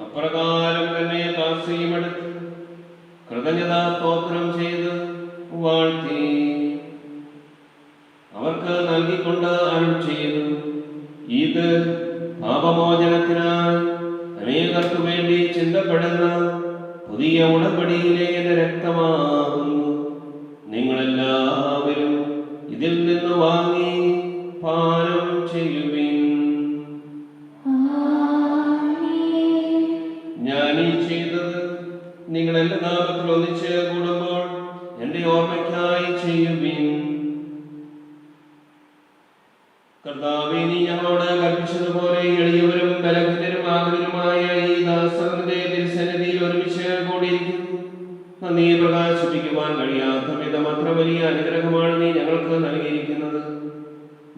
[SPEAKER 1] അപ്രകാരം തന്നെ കാസയുമെടുത്ത് കൃതജ്ഞതാ സ്തോത്രം ചെയ്ത് വാഴ്ത്തി അവർക്ക് നൽകിക്കൊണ്ട് അരുൾ ചെയ്തു, ഇത് പാപമോചനത്തിനായി അനേകർക്കു വേണ്ടി ചിന്തപ്പെടുന്ന പുതിയ ഉടമ്പടിയിലെ എൻ്റെ രക്തമാകുന്നു. നിങ്ങളെല്ലാവരും ഇതിൽ നിന്ന് വാങ്ങി പാനം ചെയ്യുവിൻ. ഞാനീ ചെയ്തത് നിങ്ങൾ എൻ്റെ നാമത്തിൽ ഒന്നിച്ച് കൂടുമ്പോൾ എൻ്റെ ഓർമ്മയ്ക്കായി ചെയ്യുവിൻ. കർത്താവേ, നീ ഞങ്ങളോട് കൽപ്പിച്ചതുപോലെ എളിയവരും ബലഹീനരും ആകുലരുമായ ഈ ദാസന്റെ തിരുസന്നിധിയിൽ ഒരുമിച്ച് കൂടിയിരിക്കുന്നു. നന്ദി പ്രകാശിപ്പിക്കുവാൻ കഴിയാത്ത വിധം അത്ര വലിയ അനുഗ്രഹമാണ് നീ ഞങ്ങൾക്ക് നൽകിയിരിക്കുന്നത്.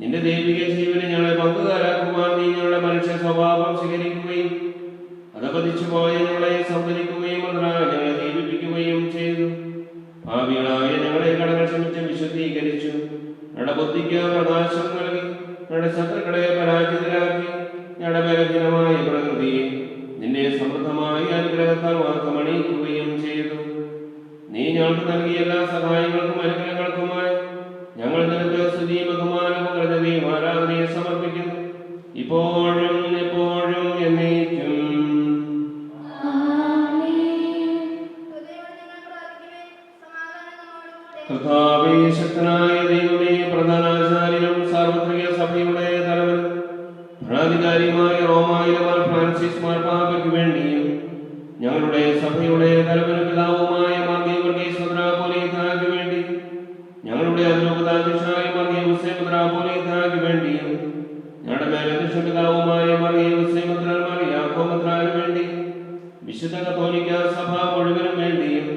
[SPEAKER 1] നിന്റെ ദൈവിക ജീവനെ ഞങ്ങളെ പങ്കുകാരാക്കുവാൻ നീ ഞങ്ങളുടെ മനുഷ്യ സ്വഭാവം സ്വീകരിക്കുകയും അധപതിച്ചു പോയ ഞങ്ങളെ സംഭരിക്കുകയും അതിനായി ഞങ്ങളെ ജീവിപ്പിക്കുകയും ചെയ്തു. ഭാവികളായ ഞങ്ങളെ കടങ്ങൾ ക്ഷമിച്ച് വിശുദ്ധീകരിച്ചു. ഞങ്ങളുടെ ബുദ്ധിക്ക് പ്രകാശം നൽകി ഞങ്ങളുടെ ശത്രുക്കളെ പരാജിതരാക്കി ഞങ്ങളുടെ ബലഹീനമായ പ്രകൃതിയെ നിന്റെ സമൃദ്ധമായ അനുഗ്രഹത്താൽ വാക്കമണിയിക്കുകയും ചെയ്തു. നീ ഞങ്ങൾക്ക് നൽകിയ എല്ലാ സഹായങ്ങൾക്കും അനുഗ്രഹങ്ങൾക്കുമായി ഞങ്ങൾ നിനക്ക് സ്തുതി, ബഹുമാനവും കൃതജ്ഞതയും ആരാധനയെ സമർപ്പിക്കുന്നു, ഇപ്പോഴും എപ്പോഴും എന്നേക്കും. കർത്താവേ, ശക്തനായ ദൈവമേ, പ്രധാനാചാര്യനും സാർവത്രിക സഭയുടെ തലവനും ഭരണാധികാരിയുമായ റോമായിലെ മാർ ഫ്രാൻസിസ് മാർപ്പാപ്പയ്ക്ക് വേണ്ടിയും ഞങ്ങളുടെ സഭയുടെ തലവനും പിതാവുമായ മാർ ഗീവർഗീസ് മെത്രാപ്പോലീത്തായ്ക്ക് വേണ്ടി ഞങ്ങളുടെ അതിരൂപതാധ്യക്ഷനായ മാർ യൂസേപ്പ് മെത്രാപ്പോലീത്തായ്ക്ക് വേണ്ടിയും ഞങ്ങളുടെ മേലധ്യക്ഷ പിതാവുമായ മാർ യൂസേപ്പ് മെത്രാൻ മാർ യാക്കോബ് മെത്രാന് വേണ്ടി വിശുദ്ധ കത്തോലിക്ക സഭ മുഴുവനും വേണ്ടിയും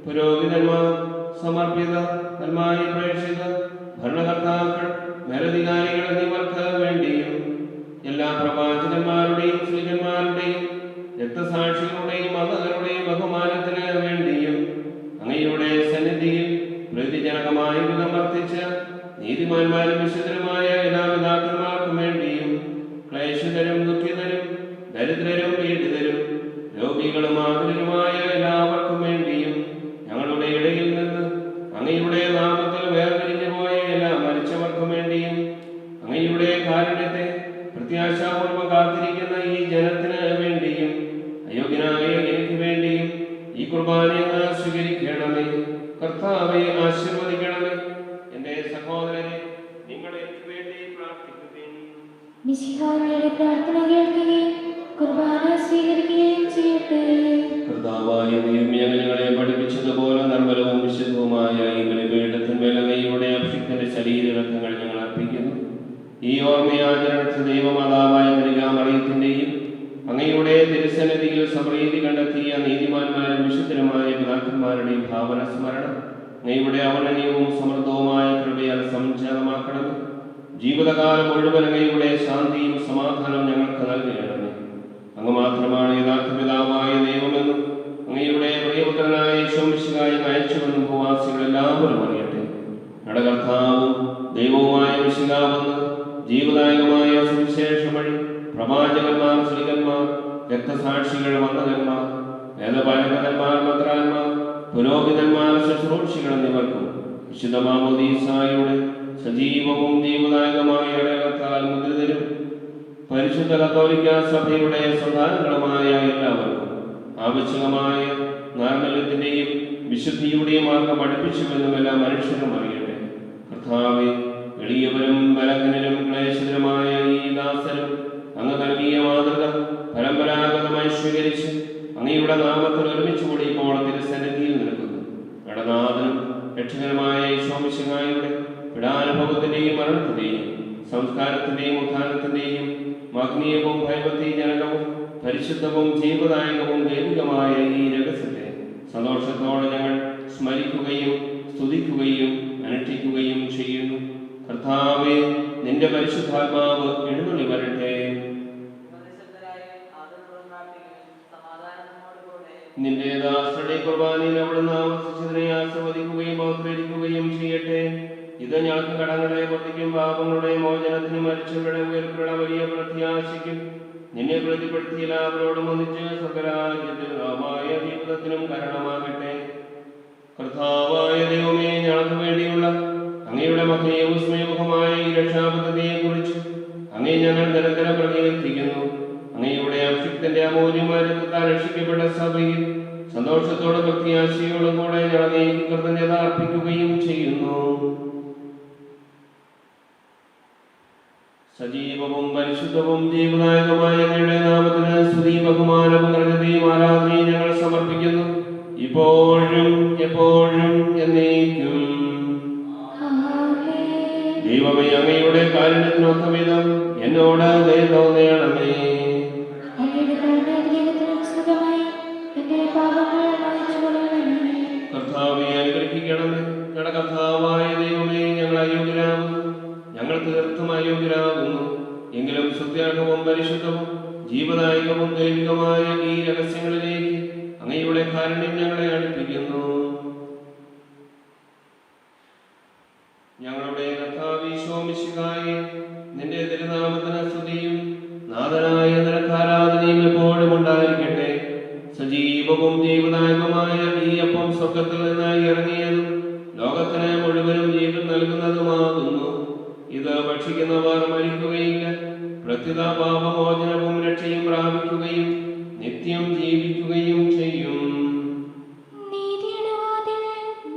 [SPEAKER 1] പുരോഹിതന്മാർ, സമർപ്പിത ധർമ്മായ പ്രേക്ഷിതർ, ഭരണകർത്താക്കൾ, മേലധികാരികൾ എന്നിവർക്ക് വേണ്ടിയും എല്ലാ പ്രവാചകന്മാരുടെയും സ്ത്രീകന്മാരുടെയും രക്തസാക്ഷികളുടെയും മതങ്ങളുടെയും ബഹുമാനത്തിന് വേണ്ടിയും അങ്ങയുടെ സന്നിധിയിൽ പ്രീതിജനകമായ വിധം വർത്തിച്ച നീതിമാന്മാരും വിശുദ്ധരുമായ എല്ലാ പിതാക്കന്മാർക്കും വേണ്ടിയും ക്ലേശിതരും ദുഃഖിതരും ദരിദ്രരും പീഡിതരും രോഗികളും ആകുലരുമായ എല്ലാവർക്കും വേണ്ടിയും ഞങ്ങളുടെ ഇടയിൽ നിന്ന് അങ്ങയുടെ നാമത്തിൽ വേർപിരിഞ്ഞു പോയ എല്ലാ മരിച്ചവർക്കും വേണ്ടിയും അങ്ങയുടെ കാരുണ്യത്തെ പ്രത്യാശാപൂർവ്വം കാത്തിരിക്കുന്ന ഈ ജനത്തിന് വേണ്ടിയും അയോഗ്യനായ എനിക്ക് വേണ്ടിയും ഈ കുർബാനയെ സ്വീകരിക്കണമേ. കർത്താവെ, ആശീർവദിക്കണമേ. എന്റെ സഹോദരനെ, നിങ്ങൾ എനിക്ക് വേണ്ടി പ്രാർത്ഥിക്കുകയും
[SPEAKER 3] മിശിഹായുടെ പ്രാർത്ഥന കേൾക്കുകയും കുർബാന സ്വീകരിക്കുകയും ചെയ്യട്ടെ.
[SPEAKER 1] കർത്താവായ ദൈവമേ, ഞങ്ങളെ പഠിപ്പിച്ചതുപോലെ നിർമ്മലവും വിശുദ്ധവുമായ ഈ ബലിപീഠത്തിന്മേൽ അങ്ങയുടെ അഭിഷിക്തന്റെ ശരീരരത്നങ്ങൾ ഞങ്ങൾ അർപ്പിക്കുന്നു. ഈ ഓർമ്മയാചരണത്തിൽ ദൈവമാതാവായ കന്യകാമറിയത്തിന്റെയും അങ്ങയുടെ തിരുസന്നിധിയിൽ സമൃദ്ധി കണ്ടെത്തിയ നീതിമാന്മാരും വിശുദ്ധരുമായ പിതാക്കന്മാരുടെയും ഭാവന സ്മരണം അങ്ങയുടെ അവർണ്ണനീയവും സമൃദ്ധവുമായ കൃപയാൽ സംജാതമാക്കണം. ജീവിതകാലം മുഴുവൻ അങ്ങയുടെ ശാന്തിയും സമാധാനവും ഞങ്ങൾക്ക് നൽകണമേ. അങ്ങ് മാത്രമാണ് യഥാർത്ഥ പിതാവായ ദൈവമെന്നും അങ്ങയുടെ പ്രിയപുത്രനായ യേശുമിശിഹായെ അയച്ചുവെന്നും ഭൂവാസികൾ എല്ലാവരും അറിയട്ടെ. ഞങ്ങളുടെ കർത്താവും ദൈവവുമായ മിശിഹാവെന്ന് ജീവദായകമായ സുവിശേഷം വഴി പ്രവാചകന്മാർ, സ്ത്രീകന്മാർ, രക്തസാക്ഷികൾ, വന്ദകന്മാർ, വേദപാലകന്മാർ, മെത്രാന്മാർ, പുരോഹിതന്മാർ, ശുശ്രൂഷികൾ എന്നിവർക്കും വിശുദ്ധ മാമോദീസായുടെ സജീവവും ജീവദായകമായ അടയാളത്താൽ മുദ്രിതരും പരിശുദ്ധ കത്തോലിക്ക സഭയുടെ സന്താനങ്ങളുമായ എല്ലാവർക്കും ആവശ്യമായ നൈർമല്യത്തിന്റെയും വിശുദ്ധിയുടെയും മാർഗം പഠിപ്പിച്ചുവെന്നും എല്ലാ മനുഷ്യരും അറിയട്ടെ. കർത്താവെ, എളിയവരും ബലഹീനരും ക്ലേശിതരുമായ ഈ ദാസരും അങ്ങ് നൽകിയ മാതൃക പരമ്പരാഗതമായി സ്വീകരിച്ച് അങ്ങയുടെ നാമത്തിൽ ഒരുമിച്ച് കൂടി ഇപ്പോൾ തിരുസന്നിധിയിൽ നിൽക്കുന്നു. നടനാഥനും രക്ഷകരമായ യേശുമിശിഹായുടെ പീഡാനുഭവത്തിന്റെയും മരണത്തിന്റെയും സംസ്കാരത്തിന്റെയും ഉത്ഥാനത്തിന്റെയും മഹനീയവും ഭയഭക്തിജനകവും പരിശുദ്ധവും ജീവദായകവും ദൈവികമായ ഈ രഹസ്യത്തെ സന്തോഷത്തോടെ ഞങ്ങൾ സ്മരിക്കുകയും സ്തുതിക്കുകയും അനുഷ്ഠിക്കുകയും ചെയ്യുന്നു. കർത്താവേ, നിന്റെ പരിശുദ്ധാത്മാവ് എഴുന്നള്ളി വരട്ടെ. നിന്റെ ദാസരുടെ കുർബാനയിൽ അവിടുന്ന് ആവർത്തിച്ചതിനെ ആസ്വദിക്കുകയും ബഹുകരിക്കുകയും ചെയ്യട്ടെ. ഇത് ഞങ്ങൾക്ക് കടങ്ങളെ വർദ്ധിക്കും, പാപങ്ങളുടെ മോചനത്തിനും മരിച്ചവരുടെ ഉയർപ്പുള്ള വലിയ പ്രത്യാശയ്ക്കും നിന്നെ പ്രതിപ്പെടുത്തി എല്ലാവരോടും ഒന്നിച്ച് സ്വർഗരാജ്യത്തിൽ നാമായ ജീവിതത്തിനും കാരണമാകട്ടെ. കർത്താവായ ദൈവമേ, ഞങ്ങൾക്ക് വേണ്ടിയുള്ള അങ്ങയുടെ മഹനീയവും സ്നേഹവുമായ ഈ രക്ഷാപദ്ധതിയെ കുറിച്ച് അങ്ങേ ഞങ്ങൾ നിരന്തരം പ്രകീർത്തിക്കുന്നു. അങ്ങയുടെ അഭിഷിക്തന്റെ അമൂല്യമായ രക്തത്താൽ രക്ഷിക്കപ്പെട്ട സഭയിൽ സന്തോഷത്തോടും പ്രത്യാശയോടും കൂടെ ഞങ്ങൾ കൃതജ്ഞത അർപ്പിക്കുകയും ചെയ്യുന്നു. സജീവവും പരിശുദ്ധവും ജീവദായകമായ അങ്ങയുടെ നാമത്തിന് സ്തുതി, ബഹുമാനവും കൃതജ്ഞതയും ആരാധനയും ഞങ്ങൾ സമർപ്പിക്കുന്നു, ഇപ്പോഴും എപ്പോഴും എന്നേക്കും. ദൈവമേ, അങ്ങയുടെ കാരുണ്യത്തിനൊത്ത വിധം എന്നോട് ദയ തോന്നണമേ. കർത്താവെ, അനുഗ്രഹിക്കണമേ. ഞങ്ങളുടെ കർത്താവായ ദൈവമേ, ഞങ്ങൾ അയോഗ്യരാകുന്നു, ഞങ്ങൾ തീർത്തും അയോഗ്യരാകുന്നു. എങ്കിലും സുത്യാഗവും പരിശുദ്ധവും ജീവദായകവും ദൈവികമായ ഈ രഹസ്യങ്ങളിലേക്ക് അങ്ങയുടെ കാരുണ്യം ഞങ്ങളെ അടുപ്പിക്കുന്നു. ഞങ്ങളുടെ കർത്താവീശോമിശിഹായേ, നിന്റെ തിരുനാമത്തിന് സ്തുതിയും നാഥനായ നിനക്ക് ആരാധനയും എപ്പോഴും ഉണ്ടായിരിക്കട്ടെ. സജീവവും ജീവദായകമായ ഈ അപ്പം സ്വർഗത്തിൽ നിന്നായി ഇറങ്ങിയതും ലോകത്തിന് മുഴുവനും ജീവൻ നൽകുന്നതുമാകുന്നു. ഇത് ഭക്ഷിക്കുന്നവർ മരിക്കുകയില്ല, പ്രത്യുത പാപമോചനവും രക്ഷയും പ്രാപിക്കുകയും നിത്യം ജീവിക്കുകയും ചെയ്യും.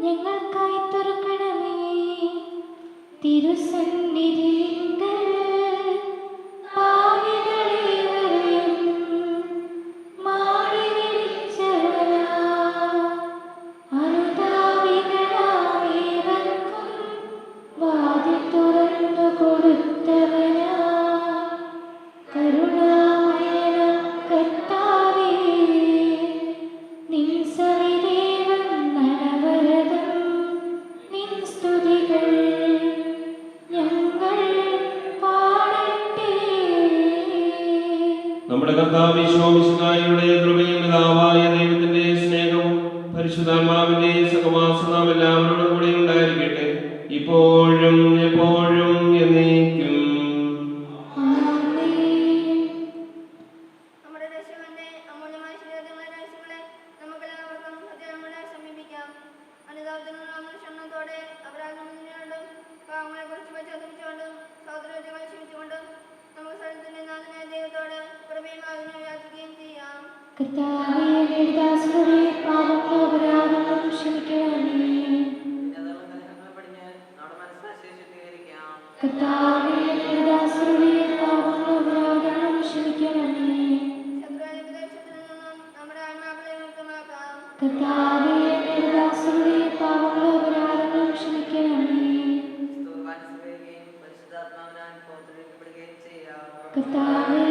[SPEAKER 3] ഞങ്ങൾക്കായി തുറക്കണമേ തിരുസന്നിധിയിങ്കൽ പാപികളേവരെയും മാടി വിളിച്ചവനാ അനുതാപികളാമേവർക്കും വാതിൽ തുറന്നു കൊടുത്തവനാ കരുണാമയന കർത്താവേ, നിൻ സവിധേവം നനവരതം നിൻ സ്തുതികൾ ഞങ്ങൾ പാടട്ടെ.
[SPEAKER 1] നമ്മുടെ കർത്താവീശോമിശിഹായുടെ കൃപയും പിതാവായ ദൈവത്തിന്റെ സ്നേഹവും പരിശുദ്ധാത്മാവിന്റെ സഹവാസം നാം എല്ലാവരോടും കൂടെ ഉണ്ടായിരിക്കട്ടെ, ഇപ്പോഴും എപ്പോഴും എന്നേക്കും.
[SPEAKER 5] നമ്മുടെ രക്ഷകന്റെ അമൂല്യമായ ശരീരത്തിലുള്ള രഹസ്യങ്ങളെ നമുക്കെല്ലാവർക്കും സത്യങ്ങളെ സമീപിക്കാം. അനുതാപത്തിനുള്ള ക്ഷണത്തോടെ അപരാധങ്ങളുണ്ടും പാവങ്ങളെ കുറിച്ച് പശ്ചാത്തപിച്ചുകൊണ്ടും സൗന്ദര്യങ്ങളെ ക്ഷമിച്ചുകൊണ്ടും നമുക്ക് സ്ഥലത്തിന്റെ നാഥനായ ദൈവത്തോട് കൃപയും ആഗ്രഹം യാചിക്കുകയും ചെയ്യാം.
[SPEAKER 3] കർത്താവേ, ദാസരുടെ പാപങ്ങളും അപരാധങ്ങളും ക്ഷമിക്കണമേ. കർത്താവേ, ദാസരുടെ പാപങ്ങളും അപരാധങ്ങളും ക്ഷമിക്കണമേ.
[SPEAKER 5] ശത്രുവിദേശത്തിൽ നിന്നും നമ്മുടെ ആത്മാക്കളെ മുക്തമാക്കാം.
[SPEAKER 3] കർത്താവേ, ദാസരുടെ പാപങ്ങളും അപരാധങ്ങളും ക്ഷമിക്കണമേ. കർത്താവേ,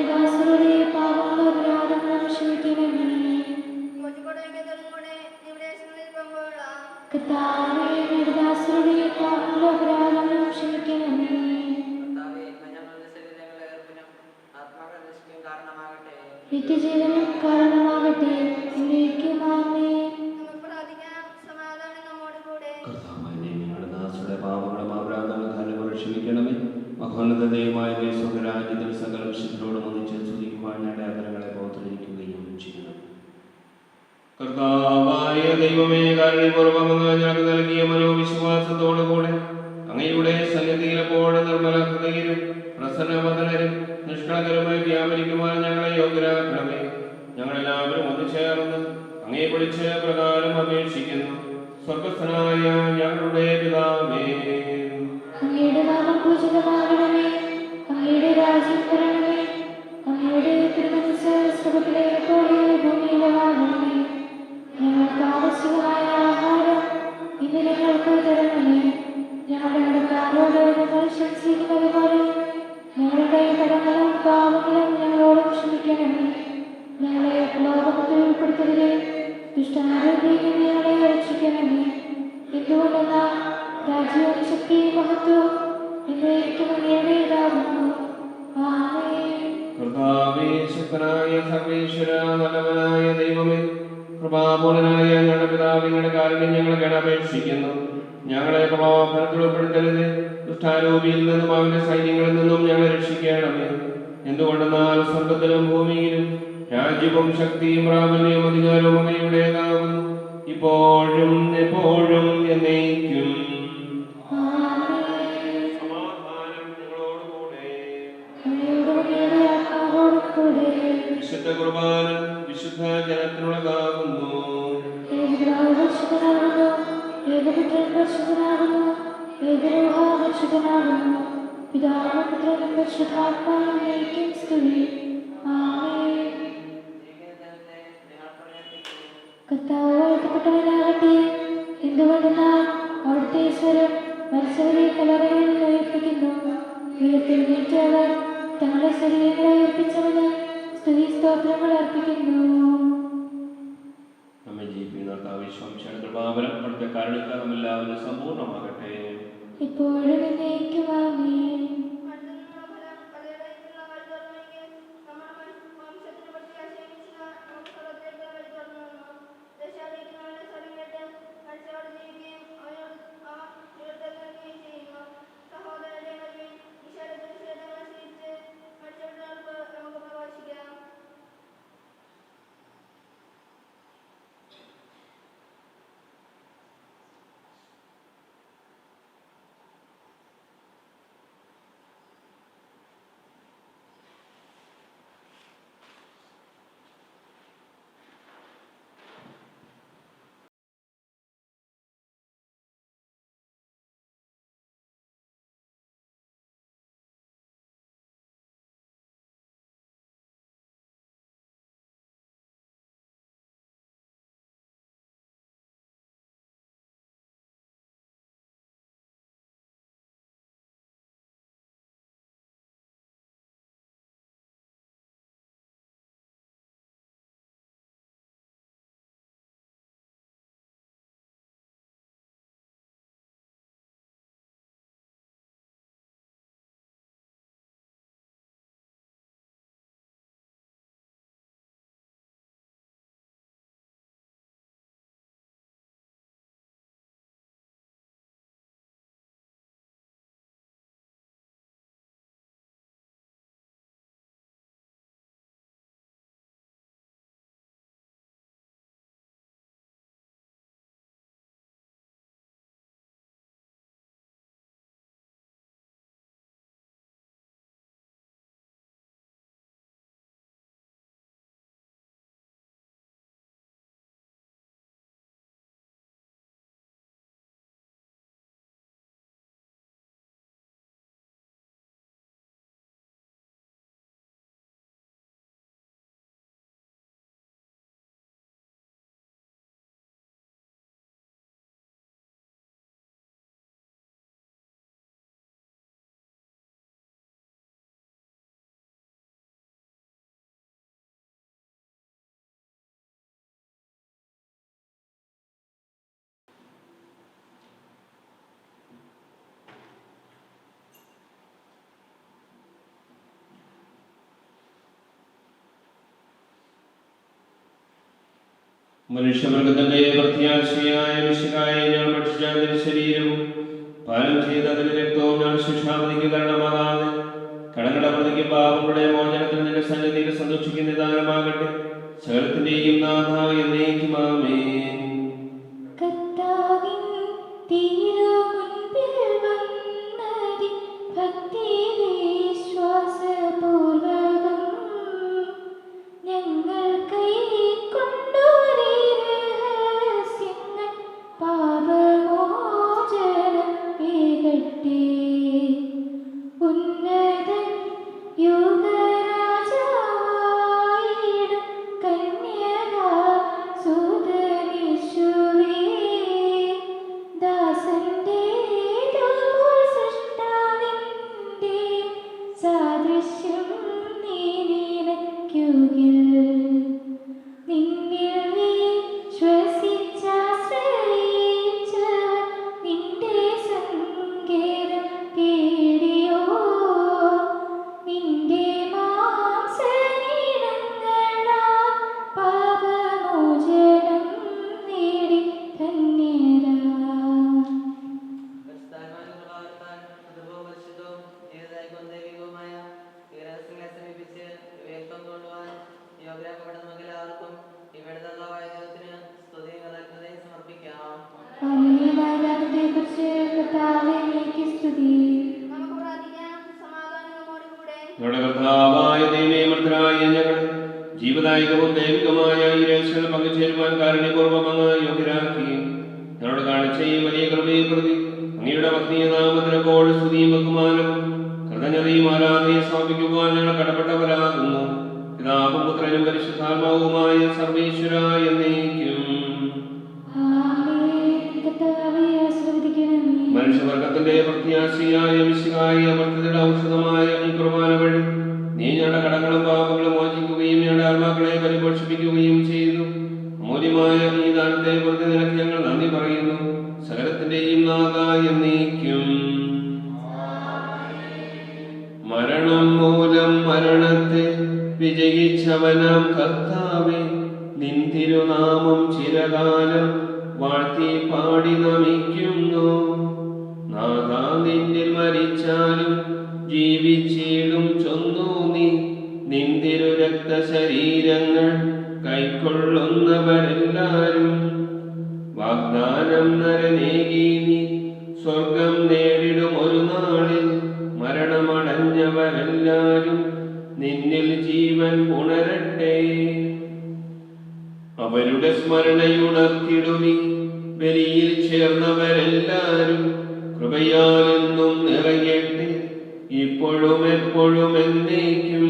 [SPEAKER 3] ദാസരുടെ പാപങ്ങളും അപരാധങ്ങളും ക്ഷമിക്കണമേ. കർത്താവേ, ദാസരുടെ പാപങ്ങളും അപരാധങ്ങളും ക്ഷമിക്കണമേ. നിത്യജീവനും കാരണമാകട്ടെ, എന്നേക്കും ആമേൻ.
[SPEAKER 1] കർത്താവായ ഞങ്ങളുടെ ദാസരുടെ പാപങ്ങളും അപരാധങ്ങളും കാലങ്ങൾ ക്ഷമിക്കണമേ. മഹോന്നത ദൈവമായ സ്വർഗരാജ്യത്തിൽ സകല വിശുദ്ധരോടും ഒന്നിച്ച് സ്തുതിക്കുവാൻ ഞങ്ങളുടെ ആദരങ്ങളെ ബോധരിക്കുകയും ചെയ്യണം. കർത്താവായ ദൈവമേ, കാരുണ്യപൂർവ്വം അങ്ങ് ഞങ്ങൾക്ക് നൽകിയ മനോവിശ്വാസത്തോടുകൂടെ അങ്ങയുടെ സന്നിധിയിൽ എപ്പോഴും നിർമ്മല ഹൃദയരും പ്രസന്നവദനരും നിഷ്കളങ്കരുമായി വ്യാപരിക്കുവാൻ ഞങ്ങളെ യോഗ്യരാക്കണമേ. ഞങ്ങളെല്ലാവരും ഒന്നു ചേർന്ന് അങ്ങയെ വിളിച്ച് പ്രകാരം അപേക്ഷിക്കുന്നു. സ്വർഗസ്ഥനായ ഞങ്ങളുടെ പിതാവേ,
[SPEAKER 3] അങ്ങയുടെ നാമം പൂജിതമാകണമേ. അങ്ങയുടെ രാജ്യം വരണമേ. അങ്ങയുടെ തിരുമനസ്സ് സ്വർഗ്ഗത്തിലെ പോലെ ഭൂമിയിലുമാകണമേ. ഞങ്ങൾക്ക് ആവശ്യമായ ആഹാരം ഇന്ന് ഞങ്ങൾക്ക് തരണമേ. ഞങ്ങളുടെ കടക്കാരോട് ഞങ്ങൾ ക്ഷമിച്ചിരിക്കുന്നത് പോലെ ഞങ്ങളുടെ കടങ്ങളും പാപങ്ങളും ഞങ്ങളോട് ക്ഷമിക്കണമേ. ഞങ്ങളെ പ്രലോഭനത്തിൽ ഉൾപ്പെടുത്തരുതേ, ദുഷ്ടാരൂപിയിൽ ഞങ്ങളെ രക്ഷിക്കണമേ. എന്തുകൊണ്ട് രാജ്യവും ശക്തിയും മഹത്വവും എന്നേക്കും അങ്ങയുടേതാകുന്നു. ആമേൻ.
[SPEAKER 1] കർത്താവേ, ശക്തനായ സർവ്വേശ്വര, നല്ലവനായ ദൈവമേ, കൃപാപൂർണനായ ഞങ്ങളുടെ പിതാവിങ്ങളുടെ കാരുണ്യം ഞങ്ങൾ കേണപേക്ഷിക്കുന്നു. ഞങ്ങളെ പ്രലോഭനത്തിൽ ഉൾപ്പെടുത്തരുത്, ദുഷ്ടാരൂപിയിൽ നിന്നും അവന്റെ സൈന്യങ്ങളിൽ നിന്നും ഞങ്ങളെ രക്ഷിക്കണമേ. എന്തുകൊണ്ടെന്നാൽ സ്വർഗത്തിലും ഭൂമിയിലും രാജ്യവും ശക്തിയും പ്രാബല്യവും അധികാരവും അങ്ങയുടേതാകുന്നു, ഇപ്പോഴും എപ്പോഴും എന്നേക്കും. സമാധാനം നിങ്ങളോടുകൂടെ. വിശുദ്ധ കുർബാന വിശുദ്ധ ജനത്തിനുള്ളതാകുന്നു.
[SPEAKER 3] കർത്താവാകട്ടെ. എന്തുകൊണ്ടെന്നാൽ അവിടുത്തെ സ്വരം മത്സവരെ കലറകളിൽ ഉയർപ്പിക്കുന്നു. ഉയർത്തെഴുന്നേറ്റവർ തങ്ങളുടെ ശരീരങ്ങളെ ഉയർപ്പിച്ചവന് സ്തുതി സ്തോത്രങ്ങൾ അർപ്പിക്കുന്നു.
[SPEAKER 1] നമ്മെ ജീവിക്കുന്ന കർത്താവിശ്വാമിശിഹായുടെ കൃപാവരം അവിടുത്തെ കാരുണ്യത്താൽ നമ്മെല്ലാവരും സമ്പൂർണ്ണമാകട്ടെ.
[SPEAKER 3] ഇപ്പോഴും എന്നേക്കും ആമേൻ.
[SPEAKER 1] മനുഷ്യവർഗത്തിന്റെ പ്രത്യാശയായ മിശിഹായെ ഞങ്ങൾ ഭക്ഷിച്ച അതിന്റെ ശരീരവും പാലം ചെയ്ത് അതിന്റെ രക്തവും ഞങ്ങൾ ശിക്ഷാവധിക്ക് കാരണമാകാതെ കടങ്ങളുടെ പ്രതിക്ക് പാപങ്ങളുടെ മോചനത്തിൽ നിന്റെ സന്നിധിയിൽ സന്തോഷിക്കുന്ന ദാനമാകട്ടെ. സകലത്തിന്റെയും നാഥ എന്നേക്കും ആമേൻ.
[SPEAKER 3] കർത്താവിൻ തിരുമുൻപിൽ വന്നതിൻ ഭക്തിവിശ്വാസപൂർവകം ഞങ്ങൾ കൈക്കൊണ്ടൊരു രഹസ്യങ്ങൾ പാപമോചനം ഏകട്ടെ. ഉന്നതൻ യുഗരാജാവായിടും കന്യകാ സുതനീ വാഗ്ദാനത്തെക്കുറിച്ച് കർത്താവേ അങ്ങേക്ക് സ്തുതി.
[SPEAKER 5] നമുക്ക് പ്രാർത്ഥിക്കാം. സമാധാനം നമ്മോടുകൂടെ.
[SPEAKER 1] ഞങ്ങളുടെ കർത്താവായ ദൈവമേ, മർത്യരായ ഞങ്ങളെ ജീവദായകവും ദൈവികമായ ഈ രഹസ്യങ്ങൾ പങ്കുചേരുവാൻ കാരുണ്യപൂർവ്വം അങ്ങ് യോഗ്യരാക്കി. ഞങ്ങളോട് കാണിച്ച ഈ വലിയ കൃപയെ പ്രതി അങ്ങയുടെ ഭക്തിയ നാമത്തിനപ്പോൾ സ്തുതിയും ബഹുമാനവും കൃതജ്ഞതയും ആരാധനയും സമർപ്പിക്കുവാൻ ഞങ്ങൾ കടപ്പെട്ടവരാകുന്നു. പിതാവും പുത്രനും പരിശുദ്ധാത്മാവുമായ സർവ്വേശ്വരായ എന്നേക്കും.
[SPEAKER 3] ആമേൻ. കർത്താവേ ആശീർവദിക്കണമേ.
[SPEAKER 1] മനുഷ്യവർഗത്തിന്റെ പ്രത്യാശയായ മിശിഹായ അമർത്യതയുടെ ഔഷധമായ ഈ കുർബാന വഴി നീ ഞങ്ങളുടെ കടങ്ങളും പാപങ്ങളും മോചിക്കുകയും ഞങ്ങളുടെ ആത്മാക്കളെ പരിപോഷിപ്പിക്കുകയും ചെയ്തു. മൂല്യമായ ഈ ദാനത്തെ പ്രതി നിനക്ക് ഞങ്ങൾ നന്ദി പറയുന്നു. സകലത്തിന്റെയും നാഥ എന്നേക്കും. മരണം മൂലം മരണത്തെ വിജയിച്ചവനാം കർത്താവേ, നിൻ തിരുനാമം ചിരകാലം വാഴ്ത്തി പാടി നമിക്കുന്നു. നാഥാ, നിന്നിൽ മരിച്ചാലും ജീവിച്ചിടും ചൊന്നു നീ. നിൻ തിരു രക്തശരീരങ്ങൾ കൈക്കൊള്ളുന്നവരെല്ലാരും വാഗ്ദാനം നരനേകി നീ സ്വർഗം നേടിടും ഒരു നാളിൽ. മരണമടഞ്ഞവരെല്ലാരും നിന്നിൽ ജീവൻ ഉണരട്ടെ. അവരുടെ സ്മരണയുണർത്തിടുമി. ബലിയിൽ ചേർന്നവരെല്ലാരും കൃപയാലെന്നും നിറയട്ടെ, ഇപ്പോഴും എപ്പോഴും എന്നേക്കും.